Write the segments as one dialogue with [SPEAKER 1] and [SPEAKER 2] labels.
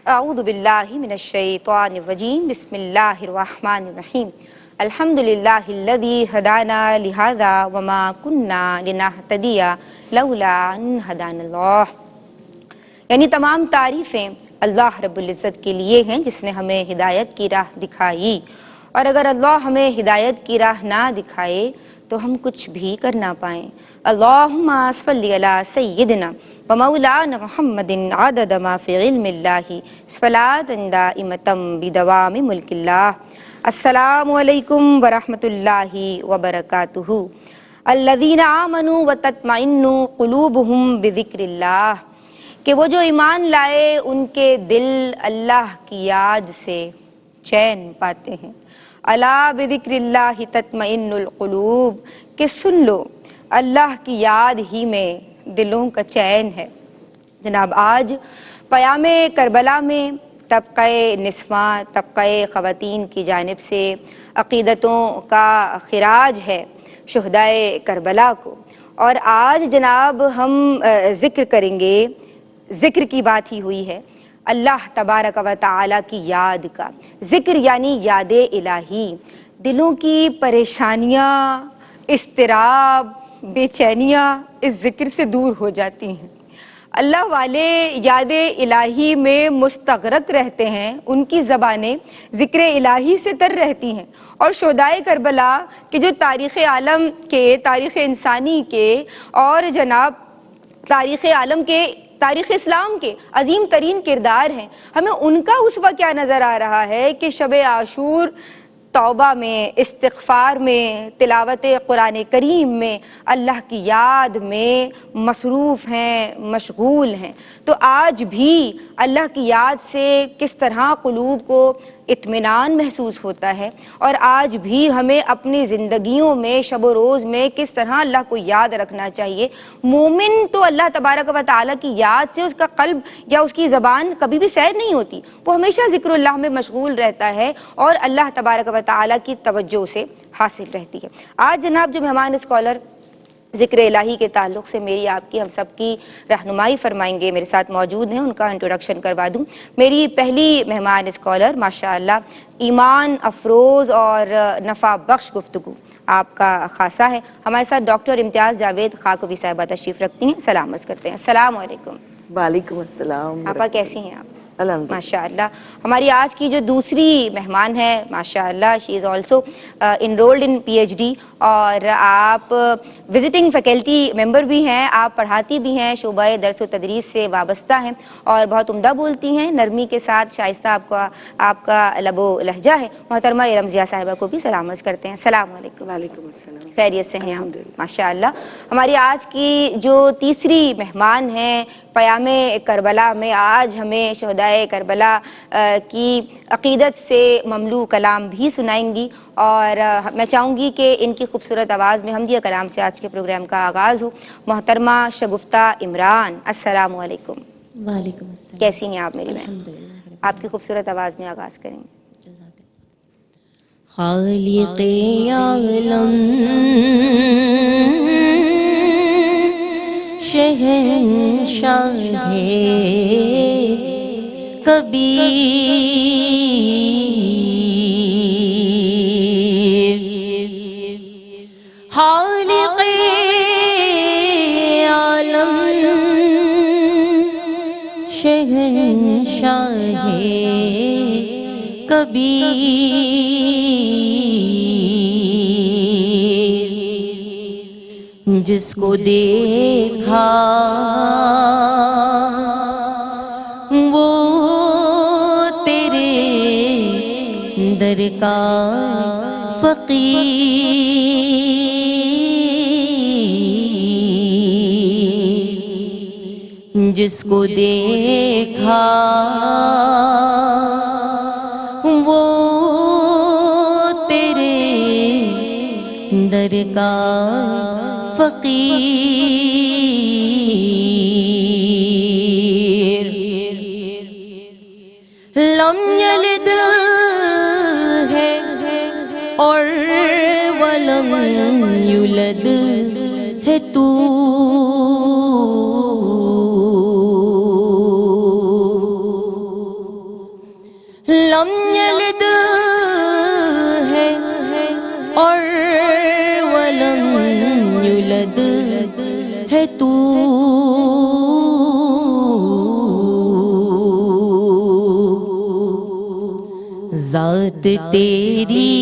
[SPEAKER 1] اعوذ باللہ من الشیطان الرجیم بسم اللہ الرحمن الرحیم الحمدللہ الذی ہدانا لہذا وما کننا لنہتدی لولا ان ہدانا اللہ. یعنی تمام تعریفیں اللہ رب العزت کے لیے ہیں جس نے ہمیں ہدایت کی راہ دکھائی، اور اگر اللہ ہمیں ہدایت کی راہ نہ دکھائے تو ہم کچھ بھی کر نہ پائیں. اللہم صلی علی سیدنا و مولانا محمد عدد ما فی علم اللہ صلاۃ دائمۃ بدوام ملک اللہ. السلام علیکم ورحمۃ اللہ وبرکاتہ. الذین آمنوا وتطمئن قلوبہم بذکر اللہ، کہ وہ جو ایمان لائے ان کے دل اللہ کی یاد سے چین پاتے ہیں. الا بذکر اللہ تطمئن القلوب، کہ سن لو اللہ کی یاد ہی میں دلوں کا چین ہے. جناب آج پیام کربلا میں طبقہ نسواں، طبقہ خواتین کی جانب سے عقیدتوں کا خراج ہے شہدائے کربلا کو، اور آج جناب ہم ذکر کریں گے، ذکر کی بات ہی ہوئی ہے اللہ تبارک و تعالی کی یاد کا. ذکر یعنی یاد الہی. دلوں کی پریشانیاں، اضطراب، بے چینیاں اس ذکر سے دور ہو جاتی ہیں. اللہ والے یاد الہی میں مستغرق رہتے ہیں، ان کی زبانیں ذکر الہی سے تر رہتی ہیں. اور شہدائے کربلا کے جو تاریخ عالم کے، تاریخ انسانی کے اور جناب تاریخ عالم کے، تاریخ اسلام کے عظیم ترین کردار ہیں، ہمیں ان کا اسوہ کیا نظر آ رہا ہے کہ شب عاشور توبہ میں، استغفار میں، تلاوت قرآن کریم میں، اللہ کی یاد میں مصروف ہیں، مشغول ہیں. تو آج بھی اللہ کی یاد سے کس طرح قلوب کو اطمینان محسوس ہوتا ہے، اور آج بھی ہمیں اپنی زندگیوں میں شب و روز میں کس طرح اللہ کو یاد رکھنا چاہیے. مومن تو اللہ تبارک و تعالیٰ کی یاد سے اس کا قلب یا اس کی زبان کبھی بھی سیر نہیں ہوتی، وہ ہمیشہ ذکر اللہ میں مشغول رہتا ہے اور اللہ تبارک و تعالیٰ کی توجہ سے حاصل رہتی ہے. آج جناب جو مہمان اسکالر ذکر الہی کے تعلق سے میری، آپ کی، ہم سب کی رہنمائی فرمائیں گے، میرے ساتھ موجود ہیں، ان کا انٹروڈکشن کروا دوں. میری پہلی مہمان اسکالر ماشاءاللہ ایمان افروز اور نفع بخش گفتگو آپ کا خاصہ ہے. ہمارے ساتھ ڈاکٹر امتیاز جاوید خاکوی صاحبہ تشریف رکھتی ہیں. سلام عرض کرتے ہیں. السلام علیکم.
[SPEAKER 2] وعلیکم السلام.
[SPEAKER 1] آپا کیسی ہیں آپ؟
[SPEAKER 2] الحمدللہ.
[SPEAKER 1] ماشاءاللہ. ہماری آج کی جو دوسری مہمان ہے ماشاءاللہ she is also enrolled in P H D, اور آپ وزٹنگ فیکلٹی ممبر بھی ہیں، آپ پڑھاتی بھی ہیں، شعبہ درس و تدریس سے وابستہ ہیں اور بہت عمدہ بولتی ہیں، نرمی کے ساتھ شائستہ آپ کا لب و لہجہ ہے. محترمہ رمضیہ صاحبہ کو بھی سلام عرض کرتے ہیں. السلام علیکم.
[SPEAKER 2] وعلیکم السلام.
[SPEAKER 1] خیریت سے ہیں آپ؟
[SPEAKER 2] الحمدللہ.
[SPEAKER 1] ماشاءاللہ. ہماری آج کی جو تیسری مہمان ہیں پیام کربلا میں، آج ہمیں شہدائے کربلا کی عقیدت سے مملو کلام بھی سنائیں گی، اور میں چاہوں گی کہ ان کی خوبصورت آواز میں حمدیہ کلام سے آج کے پروگرام کا آغاز ہو. محترمہ شگفتہ عمران، السلام علیکم.
[SPEAKER 3] وعلیکم السلام.
[SPEAKER 1] کیسی ہیں آپ میری بہن؟
[SPEAKER 3] الحمدللہ.
[SPEAKER 1] آپ کی خوبصورت آواز میں آغاز کریں گے.
[SPEAKER 3] خالق عالم شہنشاہ کبیر، خالق عالم شہنشاہ کبیر، جس کو دیکھا وہ تیرے در کا فقیر، جس کو دیکھا وہ تیرے در کا فقیر. لم یلد ہے اور ولم یولد ہے تو، تیری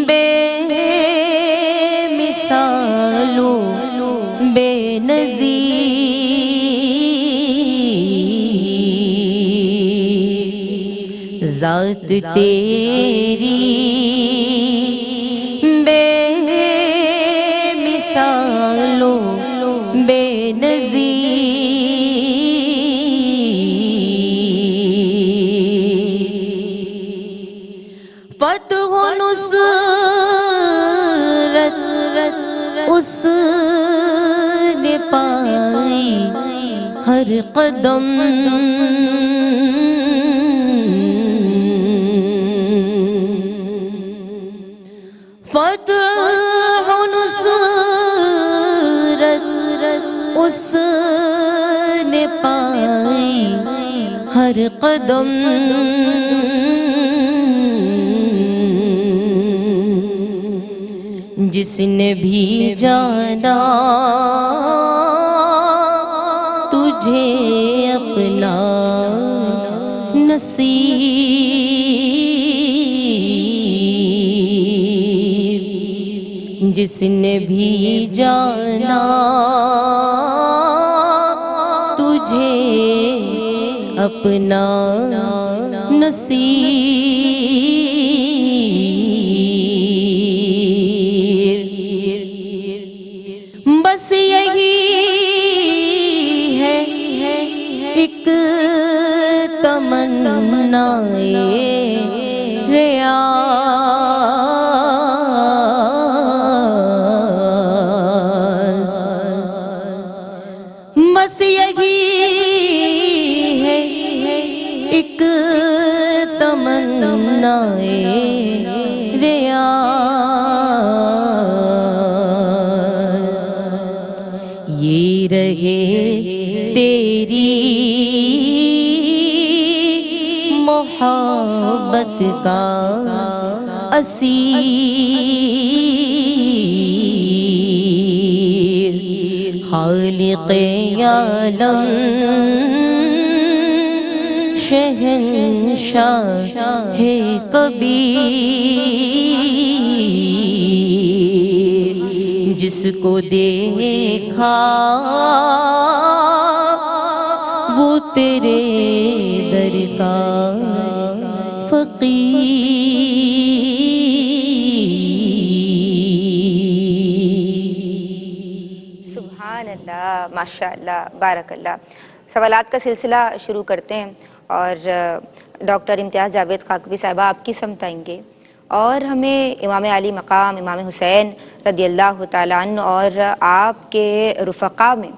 [SPEAKER 3] بے مثال و بے نظیر، ذات تیری بے مثال و بے نظیر، فتح و نصرت اس نے پائی ہر قدم، فتح و نصرت اس نے پائی ہر قدم، جس نے بھی جانا تجھے اپنا نصیب، جس نے بھی جانا تجھے اپنا نصیب، بس یہی ہے ایک تمنا ریاض، بس یہی ہے ایک تمنا ریاض، یہ رہے تیری محبت کا اسیر، خالق عالم شہنشاہ ہے کبیر، جس کو دیکھا وہ تیرے در کا فقیر۔
[SPEAKER 1] سبحان اللہ، ماشاء اللہ، بارک اللہ۔ سوالات کا سلسلہ شروع کرتے ہیں اور ڈاکٹر امتیاز جاوید خاکوی صاحبہ آپ کی سمت آئیں گے اور ہمیں امام علی مقام امام حسین رضی اللہ تعالیٰ عنہ اور آپ کے رفقا میں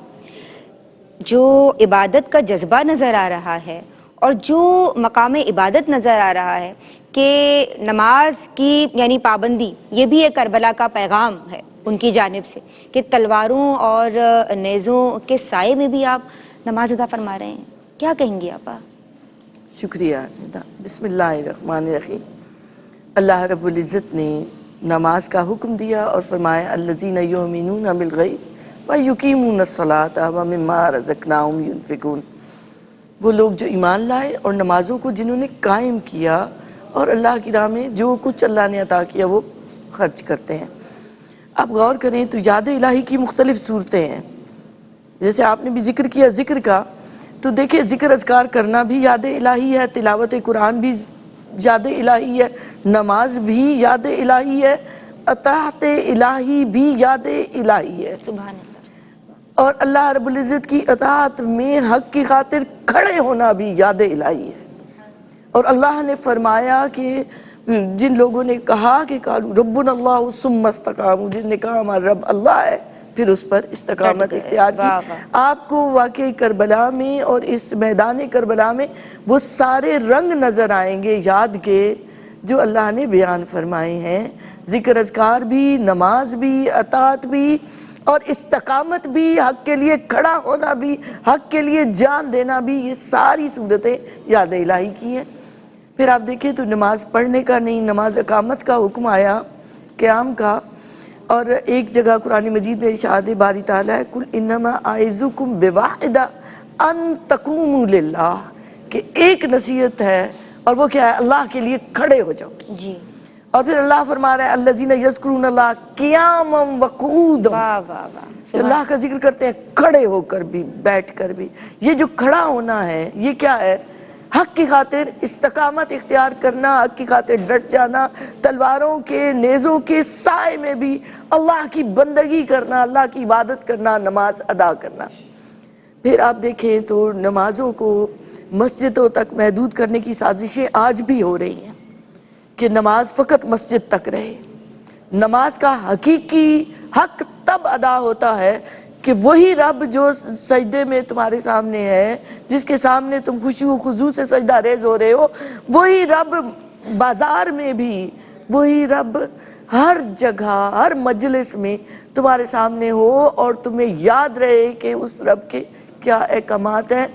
[SPEAKER 1] جو عبادت کا جذبہ نظر آ رہا ہے اور جو مقام عبادت نظر آ رہا ہے کہ نماز کی یعنی پابندی، یہ بھی ایک کربلا کا پیغام ہے ان کی جانب سے کہ تلواروں اور نیزوں کے سائے میں بھی آپ نماز ادا فرما رہے ہیں، کیا کہیں گی آپ؟
[SPEAKER 2] شکریہ ندا۔ بسم اللہ الرحمن الرحیم۔ اللہ رب العزت نے نماز کا حکم دیا اور فرمایا الذین یؤمنون بالغیب ویقیمون الصلاۃ ومما رزقناہم ینفقون، وہ لوگ جو ایمان لائے اور نمازوں کو جنہوں نے قائم کیا اور اللہ کی راہ میں جو کچھ اللہ نے عطا کیا وہ خرچ کرتے ہیں۔ آپ غور کریں تو یاد الہی کی مختلف صورتیں ہیں، جیسے آپ نے بھی ذکر کیا ذکر کا، تو دیکھیں ذکر اذکار کرنا بھی یاد الہی ہے، تلاوت قرآن بھی یاد الہی ہے، نماز بھی یاد الہی ہے، اطاعت الہی بھی یاد الہی ہے۔
[SPEAKER 1] سبحان اللہ۔
[SPEAKER 2] اور اللہ رب العزت کی اطاعت میں حق کی خاطر کھڑے ہونا بھی یاد الہی ہے۔ اور اللہ نے فرمایا کہ جن لوگوں نے کہا کہ قالوا ربنا اللہ ثم استقاموا، جن نے کہا ہمارا رب اللہ ہے، پھر اس پر استقامت اختیار کی۔ آپ کو واقعی کربلا میں اور اس میدان کربلا میں وہ سارے رنگ نظر آئیں گے یاد کے جو اللہ نے بیان فرمائے ہیں، ذکر اذکار بھی، نماز بھی، اطاعت بھی اور استقامت بھی، حق کے لیے کھڑا ہونا بھی، حق کے لیے جان دینا بھی، یہ ساری صورتیں یاد الہی کی ہیں۔ پھر آپ دیکھیں تو نماز پڑھنے کا نہیں، نماز اقامت کا حکم آیا، قیام کا، اور ایک جگہ قرآن مجید میں ارشاد باری تعالیٰ ہے قل انما اعظکم بواحدہ ان تقوموا للہ، کہ ایک نصیحت ہے اور وہ کیا ہے؟ اللہ کے لیے کھڑے ہو جاؤ.
[SPEAKER 1] جی.
[SPEAKER 2] اور پھر اللہ فرما رہا ہے الذین یذکرون اللہ قیاما وقعودا،
[SPEAKER 1] واہ واہ واہ.
[SPEAKER 2] کہ اللہ کا ذکر کرتے ہیں کھڑے ہو کر بھی، بیٹھ کر بھی. یہ جو کھڑا ہونا ہے یہ کیا ہے؟ حق کی خاطر استقامت اختیار کرنا، حق کی خاطر ڈٹ جانا، تلواروں کے نیزوں کے سائے میں بھی اللہ کی بندگی کرنا، اللہ کی عبادت کرنا، نماز ادا کرنا. پھر آپ دیکھیں تو نمازوں کو مسجدوں تک محدود کرنے کی سازشیں آج بھی ہو رہی ہیں کہ نماز فقط مسجد تک رہے. نماز کا حقیقی حق تب ادا ہوتا ہے کہ وہی رب جو سجدے میں تمہارے سامنے ہے، جس کے سامنے تم خشوع و خضوع سے سجدہ ریز ہو رہے ہو، وہی رب بازار میں بھی، وہی رب ہر جگہ ہر مجلس میں تمہارے سامنے ہو اور تمہیں یاد رہے کہ اس رب کے کیا احکامات ہیں.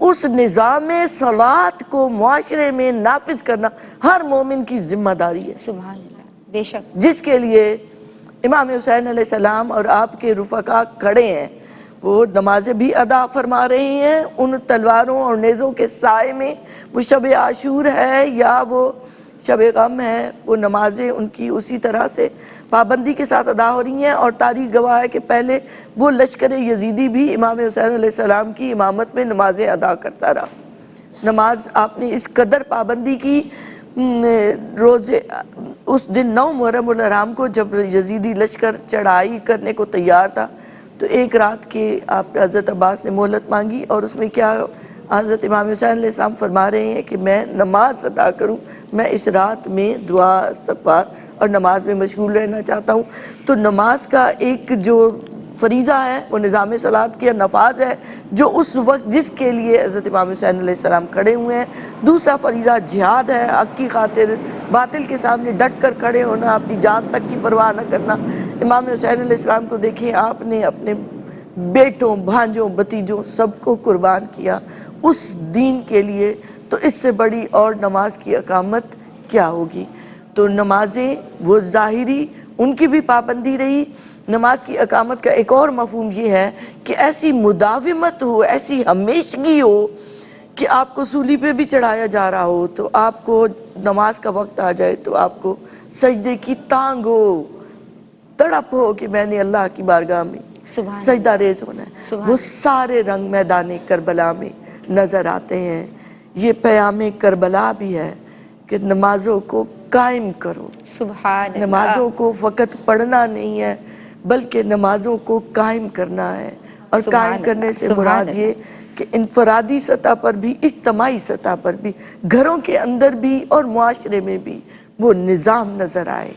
[SPEAKER 2] اس نظام صلاۃ کو معاشرے میں نافذ کرنا ہر مومن کی ذمہ داری ہے.
[SPEAKER 1] سبحان اللہ. بے شک.
[SPEAKER 2] جس کے لیے امام حسین علیہ السلام اور آپ کے رفقا کھڑے ہیں، وہ نمازیں بھی ادا فرما رہے ہیں ان تلواروں اور نیزوں کے سائے میں. وہ شب عاشور ہے یا وہ شب غم ہے، وہ نمازیں ان کی اسی طرح سے پابندی کے ساتھ ادا ہو رہی ہیں. اور تاریخ گواہ ہے کہ پہلے وہ لشکر یزیدی بھی امام حسین علیہ السلام کی امامت میں نمازیں ادا کرتا رہا. نماز آپ نے اس قدر پابندی کی. روز اس دن 9 محرم الحرام کو جب یزیدی لشکر چڑھائی کرنے کو تیار تھا تو ایک رات کے آپ حضرت عباس نے مہلت مانگی، اور اس میں کیا حضرت امام حسین علیہ السلام فرما رہے ہیں کہ میں نماز ادا کروں، میں اس رات میں دعا استغفار اور نماز میں مشغول رہنا چاہتا ہوں. تو نماز کا ایک جو فریضہ ہے وہ نظام صلاۃ کا نفاذ ہے جو اس وقت جس کے لیے حضرت امام حسین علیہ السلام کھڑے ہوئے ہیں. دوسرا فریضہ جہاد ہے، حق کی خاطر باطل کے سامنے ڈٹ کر کھڑے ہونا، اپنی جان تک کی پرواہ نہ کرنا. امام حسین علیہ السلام کو دیکھیں، آپ نے اپنے بیٹوں، بھانجوں، بھتیجوں سب کو قربان کیا اس دین کے لیے. تو اس سے بڑی اور نماز کی اقامت کیا ہوگی؟ تو نمازیں وہ ظاہری ان کی بھی پابندی رہی. نماز کی اقامت کا ایک اور مفہوم یہ ہے کہ ایسی مداومت ہو، ایسی ہمیشگی ہو کہ آپ کو سولی پہ بھی چڑھایا جا رہا ہو تو آپ کو نماز کا وقت آ جائے تو آپ کو سجدے کی تانگ ہو، تڑپ ہو کہ میں نے اللہ کی بارگاہ میں سجدہ ریز ہونا ہے. وہ سارے رنگ میدان کربلا میں نظر آتے ہیں. یہ پیام کربلا بھی ہے کہ نمازوں کو قائم کرو.
[SPEAKER 1] سبحان اللہ.
[SPEAKER 2] نمازوں کو فقط پڑھنا نہیں ہے بلکہ نمازوں کو قائم کرنا ہے. اور قائم کرنے سے مراد یہ کہ انفرادی سطح پر بھی، اجتماعی سطح پر بھی، گھروں کے اندر بھی اور معاشرے میں بھی وہ نظام نظر آئے،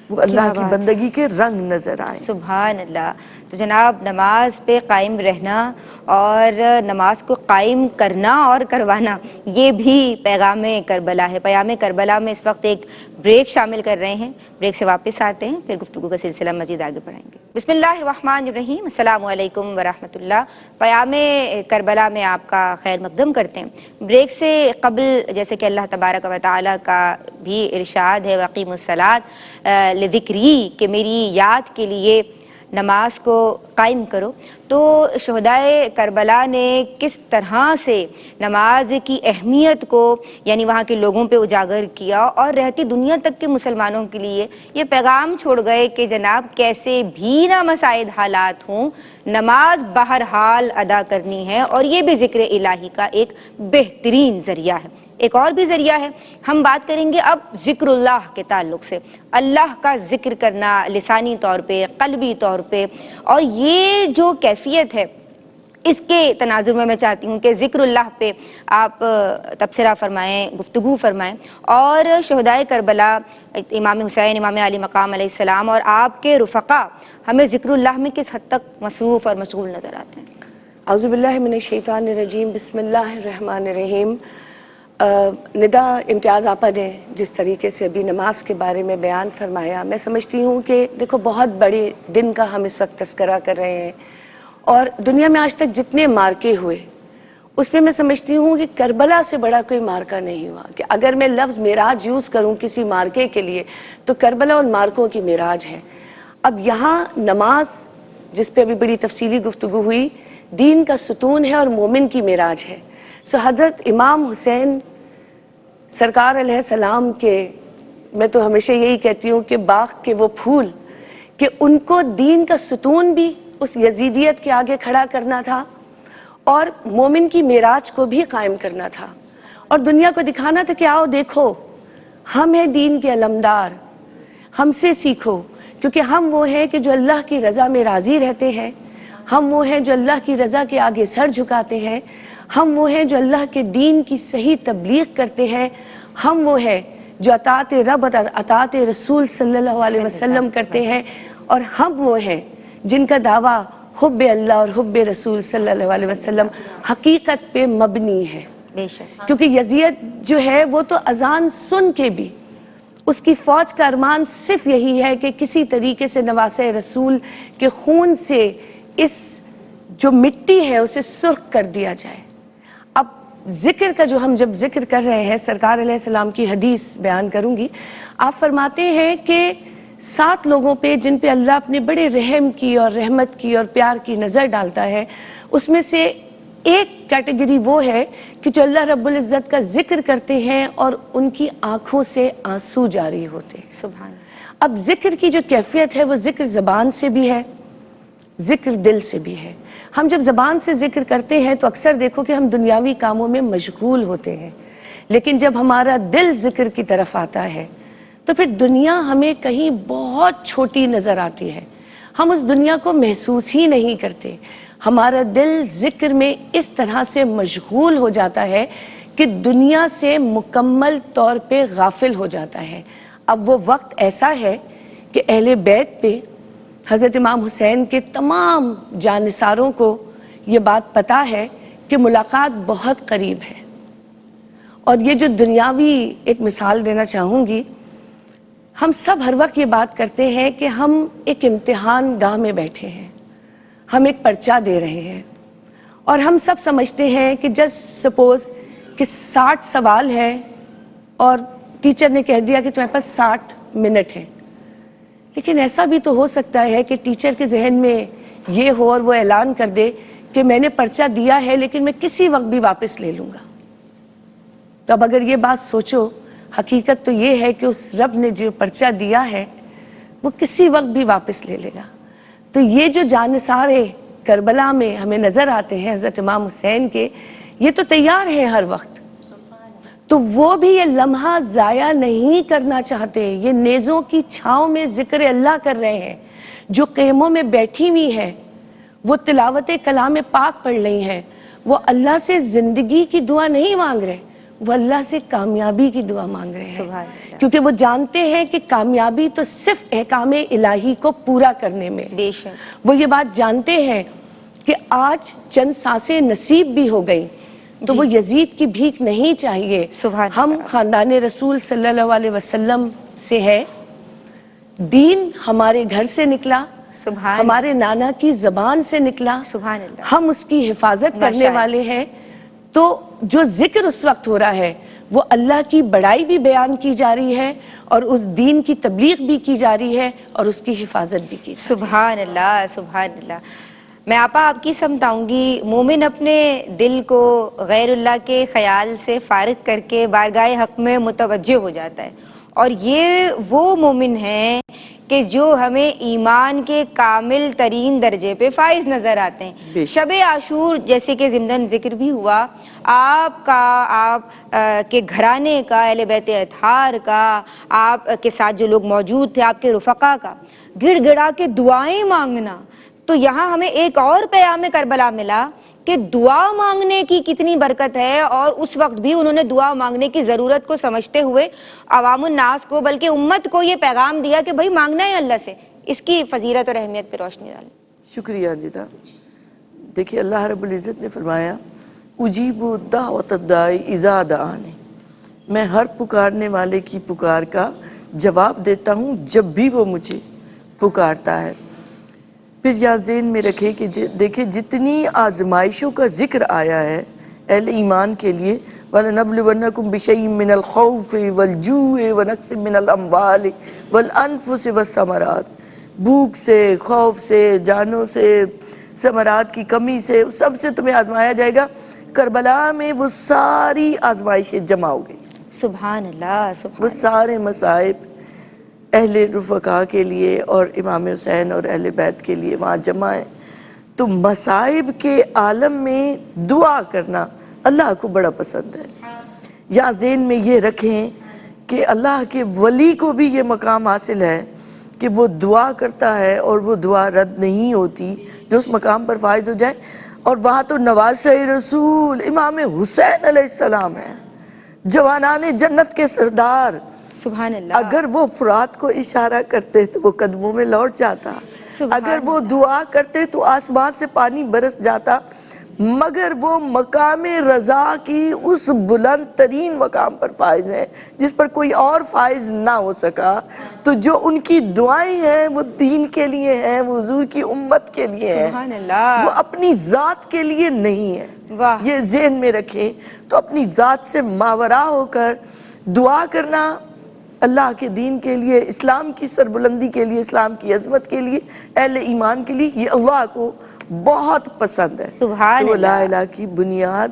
[SPEAKER 2] وہ اللہ کی بندگی کے رنگ نظر آئے.
[SPEAKER 1] سبحان اللہ. تو جناب نماز پہ قائم رہنا اور نماز کو قائم کرنا اور کروانا یہ بھی پیغام کربلا ہے. پیام کربلا میں اس وقت ایک بریک شامل کر رہے ہیں، بریک سے واپس آتے ہیں، پھر گفتگو کا سلسلہ مزید آگے بڑھائیں گے. بسم اللہ الرحمن الرحیم. السلام علیکم ورحمۃ اللہ. پیام کربلا میں آپ کا خیر مقدم کرتے ہیں. بریک سے قبل جیسے کہ اللہ تبارک و تعالیٰ کا بھی ارشاد ہے وَأَقِیمُوا الصَّلَاةَ لِذِکْرِی، کہ میری یاد کے لیے نماز کو قائم کرو. تو شہدائے کربلا نے کس طرح سے نماز کی اہمیت کو یعنی وہاں کے لوگوں پہ اجاگر کیا اور رہتی دنیا تک کے مسلمانوں کے لیے یہ پیغام چھوڑ گئے کہ جناب کیسے بھی نامساعد حالات ہوں نماز بہرحال ادا کرنی ہے. اور یہ بھی ذکر الہی کا ایک بہترین ذریعہ ہے. ایک اور بھی ذریعہ ہے. ہم بات کریں گے اب ذکر اللہ کے تعلق سے، اللہ کا ذکر کرنا لسانی طور پہ، قلبی طور پہ. اور یہ جو کیفیت ہے اس کے تناظر میں میں چاہتی ہوں کہ ذکر اللہ پہ آپ تبصرہ فرمائیں، گفتگو فرمائیں. اور شہدائے کربلا امام حسین، امام علی مقام علیہ السلام اور آپ کے رفقا ہمیں ذکر اللہ میں کس حد تک مصروف اور مشغول نظر آتے ہیں؟
[SPEAKER 4] اعوذ باللہ من الشیطان الرجیم. بسم اللہ الرحمن الرحیم. ندا امتیاز آپا نے جس طریقے سے ابھی نماز کے بارے میں بیان فرمایا، میں سمجھتی ہوں کہ دیکھو بہت بڑے دن کا ہم اس وقت تذکرہ کر رہے ہیں اور دنیا میں آج تک جتنے مارکے ہوئے اس میں سمجھتی ہوں کہ کربلا سے بڑا کوئی مارکہ نہیں ہوا. کہ اگر میں لفظ معراج یوز کروں کسی مارکے کے لیے تو کربلا ان مارکوں کی معراج ہے. اب یہاں نماز جس پہ ابھی بڑی تفصیلی گفتگو ہوئی دین کا ستون ہے اور مومن کی معراج ہے. حضرت امام حسین سرکار علیہ السلام کے، میں تو ہمیشہ یہی کہتی ہوں کہ باغ کے وہ پھول، کہ ان کو دین کا ستون بھی اس یزیدیت کے آگے کھڑا کرنا تھا اور مومن کی معراج کو بھی قائم کرنا تھا، اور دنیا کو دکھانا تھا کہ آؤ دیکھو ہم ہیں دین کے علمدار، ہم سے سیکھو، کیونکہ ہم وہ ہیں کہ جو اللہ کی رضا میں راضی رہتے ہیں، ہم وہ ہیں جو اللہ کی رضا کے آگے سر جھکاتے ہیں، ہم وہ ہیں جو اللہ کے دین کی صحیح تبلیغ کرتے ہیں، ہم وہ ہیں جو اطاعت رب اور اطاعت رسول صلی اللہ علیہ وسلم کرتے ہیں، اور ہم وہ ہیں جن کا دعویٰ حب اللہ اور حب رسول صلی اللہ علیہ وسلم حقیقت پہ مبنی ہے۔
[SPEAKER 1] بے شک
[SPEAKER 4] کیونکہ یزید جو ہے وہ تو اذان سن کے بھی اس کی فوج کا ارمان صرف یہی ہے کہ کسی طریقے سے نواسہ رسول کے خون سے اس جو مٹی ہے اسے سرخ کر دیا جائے۔ اب ذکر کا جو ہم جب ذکر کر رہے ہیں، سرکار علیہ السلام کی حدیث بیان کروں گی، آپ فرماتے ہیں کہ 7 لوگوں پہ جن پہ اللہ اپنے بڑے رحم کی اور رحمت کی اور پیار کی نظر ڈالتا ہے، اس میں سے ایک کیٹیگری وہ ہے کہ جو اللہ رب العزت کا ذکر کرتے ہیں اور ان کی آنکھوں سے آنسو جاری ہوتے ہیں۔
[SPEAKER 1] سبحان
[SPEAKER 4] اب ذکر کی جو کیفیت ہے وہ ذکر زبان سے بھی ہے، ذکر دل سے بھی ہے۔ ہم جب زبان سے ذکر کرتے ہیں تو اکثر دیکھو کہ ہم دنیاوی کاموں میں مشغول ہوتے ہیں، لیکن جب ہمارا دل ذکر کی طرف آتا ہے تو پھر دنیا ہمیں کہیں بہت چھوٹی نظر آتی ہے، ہم اس دنیا کو محسوس ہی نہیں کرتے۔ ہمارا دل ذکر میں اس طرح سے مشغول ہو جاتا ہے کہ دنیا سے مکمل طور پہ غافل ہو جاتا ہے۔ اب وہ وقت ایسا ہے کہ اہل بیت پہ حضرت امام حسین کے تمام جانثاروں کو یہ بات پتہ ہے کہ ملاقات بہت قریب ہے۔ اور یہ جو دنیاوی ایک مثال دینا چاہوں گی، ہم سب ہر وقت یہ بات کرتے ہیں کہ ہم ایک امتحان گاہ میں بیٹھے ہیں، ہم ایک پرچہ دے رہے ہیں، اور ہم سب سمجھتے ہیں کہ جسٹ سپوز کہ 60 سوال ہے اور ٹیچر نے کہہ دیا کہ تمہارے پاس 60 منٹ ہیں، لیکن ایسا بھی تو ہو سکتا ہے کہ ٹیچر کے ذہن میں یہ ہو اور وہ اعلان کر دے کہ میں نے پرچہ دیا ہے لیکن میں کسی وقت بھی واپس لے لوں گا۔ تو اب اگر یہ بات سوچو، حقیقت تو یہ ہے کہ اس رب نے جو پرچہ دیا ہے وہ کسی وقت بھی واپس لے لے گا۔ تو یہ جو جانثارِ کربلا میں ہمیں نظر آتے ہیں حضرت امام حسین کے، یہ تو تیار ہیں ہر وقت، تو وہ بھی یہ لمحہ ضائع نہیں کرنا چاہتے۔ یہ نیزوں کی چھاؤں میں ذکر اللہ کر رہے ہیں، جو خیموں میں بیٹھی ہوئی ہیں وہ تلاوت کلام پاک پڑھ رہی ہیں، وہ اللہ سے زندگی کی دعا نہیں مانگ رہے، وہ اللہ سے کامیابی کی دعا مانگ رہے ہیں،
[SPEAKER 1] سبحان اللہ۔
[SPEAKER 4] کیونکہ وہ جانتے ہیں کہ کامیابی تو صرف احکام الہی کو پورا کرنے میں۔
[SPEAKER 1] بے شک
[SPEAKER 4] وہ یہ بات جانتے ہیں کہ آج چند سانسیں نصیب بھی ہو گئیں تو وہ یزید کی بھیک نہیں چاہیے۔
[SPEAKER 1] سبحان
[SPEAKER 4] ہم
[SPEAKER 1] اللہ۔
[SPEAKER 4] خاندان رسول صلی اللہ علیہ وسلم سے ہے، دین ہمارے گھر سے نکلا،
[SPEAKER 1] سبحان
[SPEAKER 4] ہمارے نانا کی زبان سے نکلا،
[SPEAKER 1] سبحان اللہ۔
[SPEAKER 4] ہم اس کی حفاظت کرنے
[SPEAKER 1] ماشاءاللہ۔
[SPEAKER 4] والے ہیں۔ تو جو ذکر اس وقت ہو رہا ہے وہ اللہ کی بڑائی بھی بیان کی جا رہی ہے، اور اس دین کی تبلیغ بھی کی جا رہی ہے، اور اس کی حفاظت بھی کی جا رہی ہے۔
[SPEAKER 1] سبحان اللہ سبحان اللہ۔ میں آپا آپ کی سمجھاؤں گی، مومن اپنے دل کو غیر اللہ کے خیال سے فارغ کر کے بارگاہ حق میں متوجہ ہو جاتا ہے، اور یہ وہ مومن ہیں کہ جو ہمیں ایمان کے کامل ترین درجے پہ فائز نظر آتے ہیں۔ شب عاشور جیسے کہ ضمن ذکر بھی ہوا، آپ کا، آپ کے گھرانے کا، اہل بیت اطہار کا، آپ کے ساتھ جو لوگ موجود تھے، آپ کے رفقا کا گڑ گڑا کے دعائیں مانگنا، تو یہاں ہمیں ایک اور پیام کربلا ملا کہ دعا مانگنے کی کتنی برکت ہے، اور اس وقت بھی انہوں نے دعا مانگنے کی ضرورت کو سمجھتے ہوئے عوام الناس کو، بلکہ امت کو یہ پیغام دیا کہ بھائی مانگنا ہے اللہ سے۔ اس کی فضیلت اور اہمیت پہ روشنی ڈالیں۔
[SPEAKER 2] شکریہ ندا۔ دیکھیے اللہ رب العزت نے فرمایا اجیب دعوت الداعی اذا دعانی، میں ہر پکارنے والے کی پکار کا جواب دیتا ہوں جب بھی وہ مجھے پکارتا ہے۔ پھر یہاں ذہن میں رکھے کہ دیکھیں جتنی آزمائشوں کا ذکر آیا ہے اہل ایمان کے لیے، وَلَنَبْلُوَنَّكُمْ بِشَيْءٍ مِّنَ الْخَوْفِ وَالْجُوعِ وَنَقْصٍ مِّنَ الْأَمْوَالِ وَالْأَنفُسِ وَالثَّمَرَاتِ، بھوک سے، خوف سے، جانوں سے، ثمرات کی کمی سے، سب سے تمہیں آزمایا جائے گا۔ کربلا میں وہ ساری آزمائشیں جمع ہو گئی۔
[SPEAKER 1] سبحان اللہ
[SPEAKER 2] وہ
[SPEAKER 1] سبحان
[SPEAKER 2] سارے مصائب اہل رفقا کے لیے اور امام حسین اور اہل بیت کے لیے وہاں جمع ہیں. تو مصائب کے عالم میں دعا کرنا اللہ کو بڑا پسند ہے. یا ذہن میں یہ رکھیں کہ اللہ کے ولی کو بھی یہ مقام حاصل ہے کہ وہ دعا کرتا ہے اور وہ دعا رد نہیں ہوتی جو اس مقام پر فائز ہو جائے. اور وہاں تو نواسہ رسول امام حسین علیہ السلام ہیں، جوانان جنت کے سردار.
[SPEAKER 1] سبحان اللہ.
[SPEAKER 2] اگر وہ فرات کو اشارہ کرتے تو وہ قدموں میں لوٹ جاتا،
[SPEAKER 1] سبحان
[SPEAKER 2] اگر وہ دعا کرتے تو آسمان سے پانی برس جاتا. مگر وہ مقام رضا کی اس بلند ترین مقام پر فائز ہیں جس پر کوئی اور فائز نہ ہو سکا. تو جو ان کی دعائیں ہیں وہ دین کے لیے ہیں، وہ حضور کی امت کے لیے ہیں،
[SPEAKER 1] سبحان اللہ.
[SPEAKER 2] وہ اپنی ذات کے لیے نہیں ہے.
[SPEAKER 1] واہ.
[SPEAKER 2] یہ ذہن میں رکھیں. تو اپنی ذات سے ماورا ہو کر دعا کرنا اللہ کے دین کے لیے، اسلام کی سربلندی کے لیے، اسلام کی عظمت کے لیے، اہل ایمان کے لیے، یہ اللہ کو بہت پسند ہے.
[SPEAKER 1] سبحان
[SPEAKER 2] تو لا
[SPEAKER 1] اللہ.
[SPEAKER 2] الہ کی بنیاد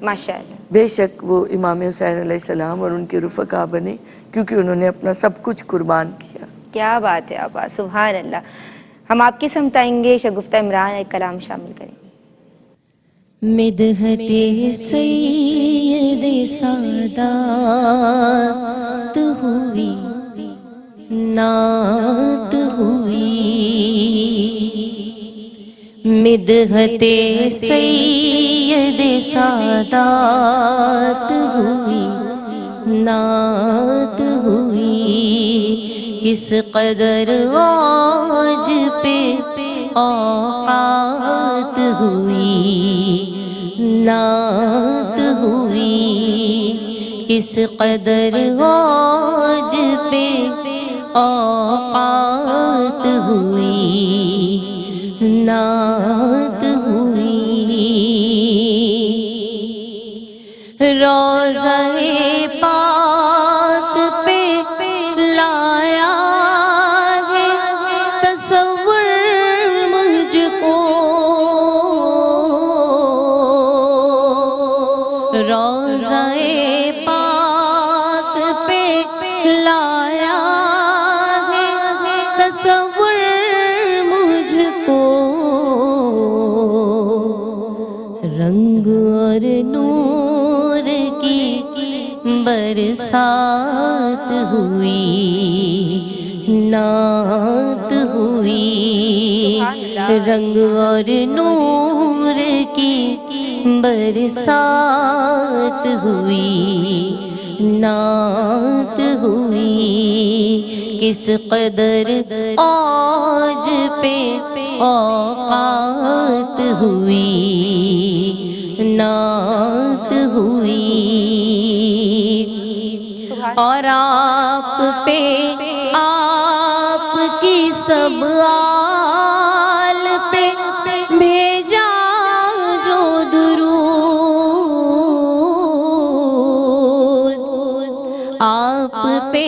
[SPEAKER 1] ماشاء اللہ.
[SPEAKER 2] بے شک وہ امام حسین علیہ السلام اور ان کے رفقا بنے کیونکہ انہوں نے اپنا سب کچھ قربان کیا.
[SPEAKER 1] کیا بات ہے آبا، سبحان اللہ. ہم آپ کی سمت آئیں گے، شگفتہ عمران ایک کلام شامل کریں گے.
[SPEAKER 3] مدحت سید سادات ہوئی، نعت ہوئی. مدحت سید سادات ہوئی، نعت ہوئی. کس قدر آج پہ اوقات ہوئی، نعت ہوئی. کس قدر آج پہ اوقات ہوئی، نعت ہوئی. روضہ پاک پہ لایا ہے تصور مجھ کو، روضہ پاک پہ لایا ہے تصور مجھ کو. رنگ اور نور کی برسات ہوئی، نعت ہوئی. رنگ اور نور کی برسات ہوئی، نعت ہوئی. کس قدر آج پہ اوقات ہوئی، نعت ہوئی. اور آپ پہ آپ کی سب آل پہ بھیجا جو درود. آپ پہ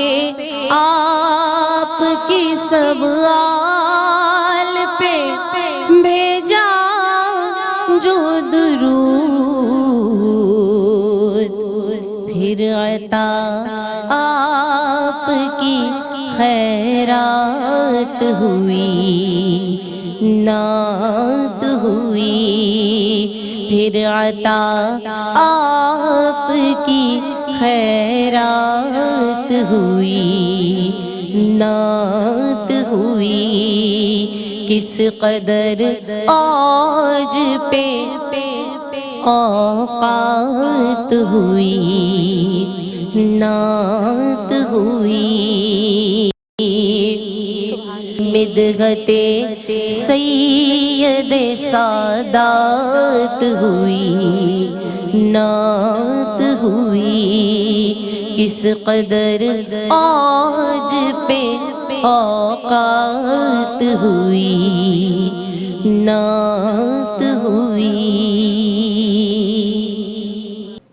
[SPEAKER 3] آپ کی سب آل پہ بھیجا جو درود. پھر عطا آپ کی خیرات ہوئی، نعت ہوئی. پھر عطا آپ کی خیرات ہوئی، نعت ہوئی. کس قدر آج پہ اوقات ہوئی، نعت ہوئی. مدحت سید سادات ہوئی، نعت ہوئی. کس قدر آج پہ اوقات ہوئی، نعت ہوئی.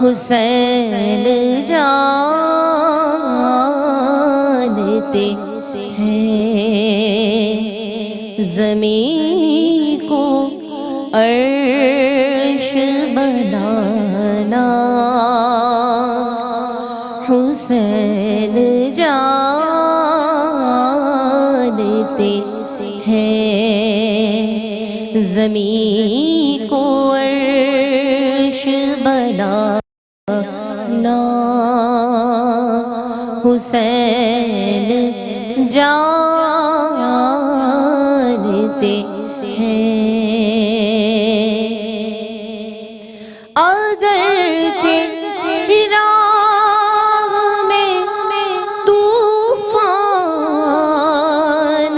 [SPEAKER 3] حسین جانتے ہیں زمین کو عرش بنانا حسین جانتے ہیں زمین کو عرش بنانا حسین جانتے ہیں اگرچہ راہ میں طوفان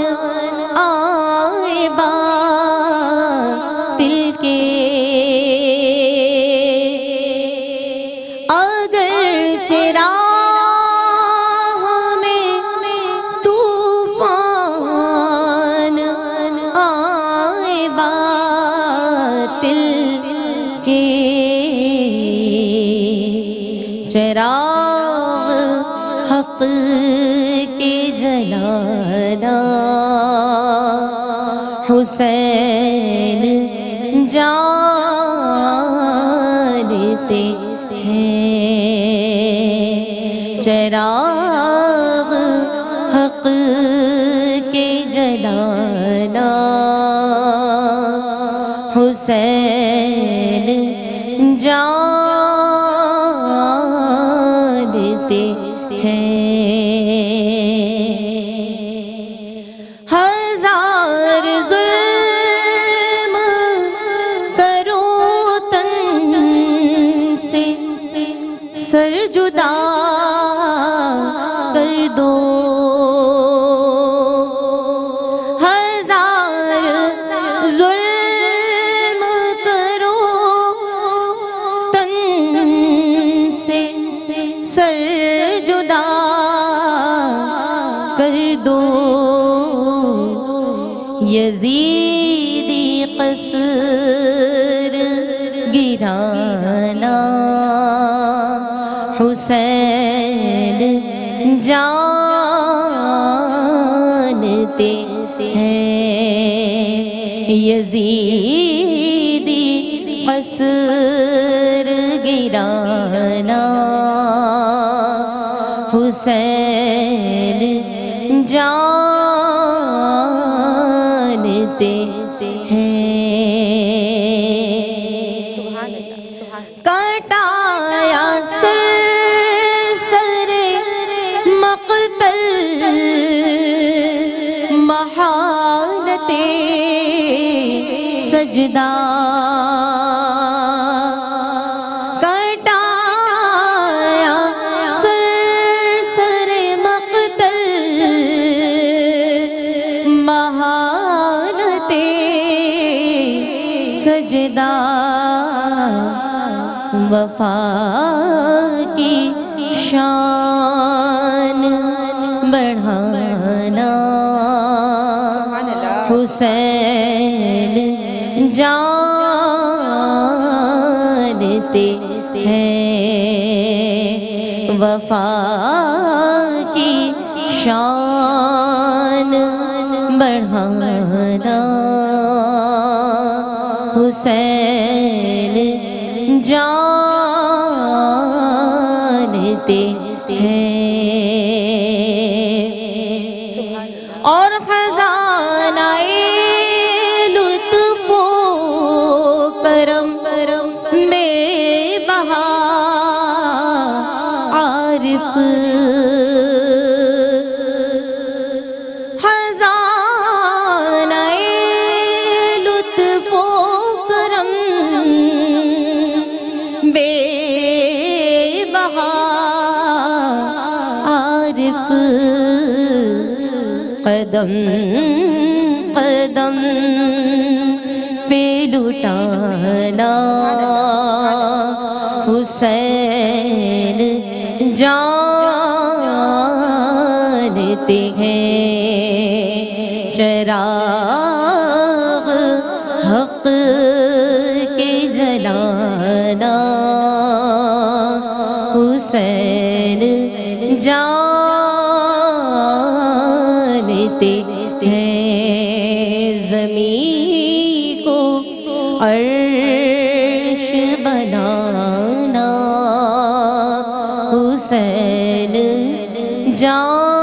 [SPEAKER 3] آئے باطل کے اگرچہ راہ میں طوفان آئے باطل کے چراغ حق کے جلانا حسین جانتے ہیں چراغ حق کے جلانا حسین جانتے ہیں ہزار ظلم کرو تن سے سر جدا کر دو ہزار ظلم کرو تن سے سر جدا کر دو یزیدی قصر گرانا حسین جانتے ہیں یزیدی قصر گرانا حسین جانتے ہیں کٹایا سر مقتل محالت سجدہ کٹایا سر مقتل محالت سجدہ وفا کی شان بڑھانا حسین جانتے ہیں وفا کی شان بڑھانا حسین جانتے ہیں اور خزانہ لطف و کرم بے بہا عارف خزانہ لطف و کرم بے بہا عارف قدم قدم پہ لٹانا حسین جانتے ہیں چراغ حق کے جلانا جانتے ہیں زمین کو عرش بنانا، حسین جان